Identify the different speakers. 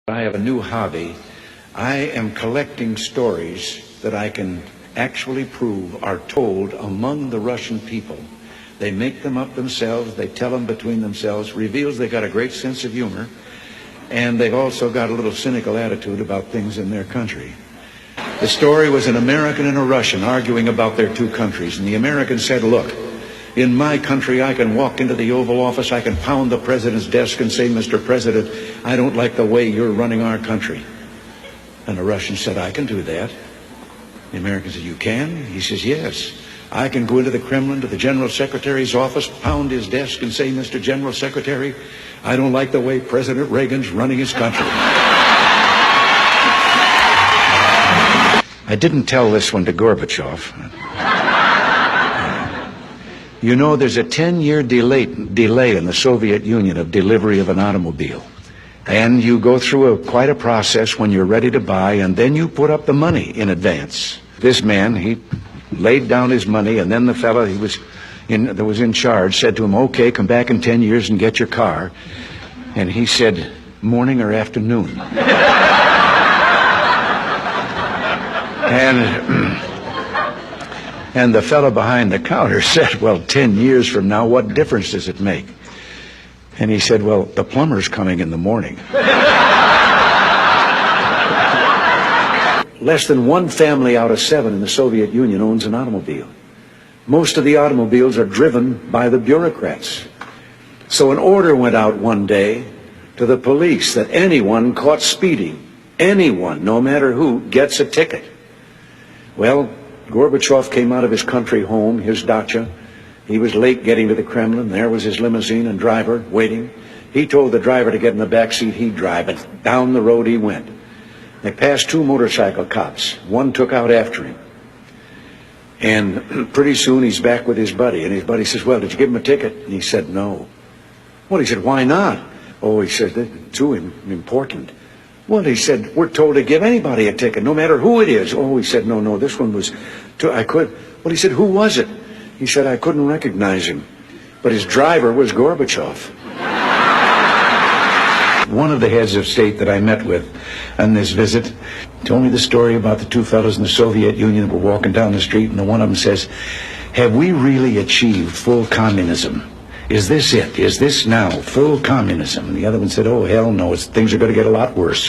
Speaker 1: I have a new hobby. I am collecting stories that I can actually prove are told among the Russian people. They make them up themselves, they tell them between themselves, reveals they got a great sense of humor, and they've also got a little cynical attitude about things in their country. The story was an American and a Russian arguing about their two countries, and the American said, look, in my country, I can walk into the Oval Office, I can pound the president's desk and say, Mr. President, I don't like the way you're running our country. And the Russian said, I can do that. The American said, you can? He says, yes. I can go into the Kremlin, to the General Secretary's office, pound his desk and say, Mr. General Secretary, I don't like the way President Reagan's running his country. I didn't tell this one to Gorbachev. You know, there's a 10-year delay in the Soviet Union of delivery of an automobile. And you go through quite a process when you're ready to buy, and then you put up the money in advance. This man, he laid down his money, and then the fellow that was in charge said to him, okay, come back in 10 years and get your car. And he said, morning or afternoon? And the fellow behind the counter said, well, 10 years from now, what difference does it make? And he said, well, the plumber's coming in the morning. Less than one family out of 7 in the Soviet Union owns an automobile. Most of the automobiles are driven by the bureaucrats. So an order went out one day to the police that anyone caught speeding, anyone, no matter who, gets a ticket. Well, Gorbachev came out of his country home, his dacha. He was late getting to the Kremlin. There was his limousine and driver waiting. He told the driver to get in the back seat, he'd drive, and down the road he went. They passed 2 motorcycle cops. One took out after him. And pretty soon he's back with his buddy, and his buddy says, well, did you give him a ticket? And he said, no. Well, he said, why not? Oh, he said, they're too important. Well, he said, we're told to give anybody a ticket, no matter who it is. Oh, he said, no, this one was, I could. Well, he said, who was it? He said, I couldn't recognize him. But his driver was Gorbachev. One of the heads of state that I met with on this visit told me the story about the 2 fellows in the Soviet Union that were walking down the street, and the one of them says, have we really achieved full communism? Is this it? Is this now full communism? And the other one said, oh, hell no, things are going to get a lot worse.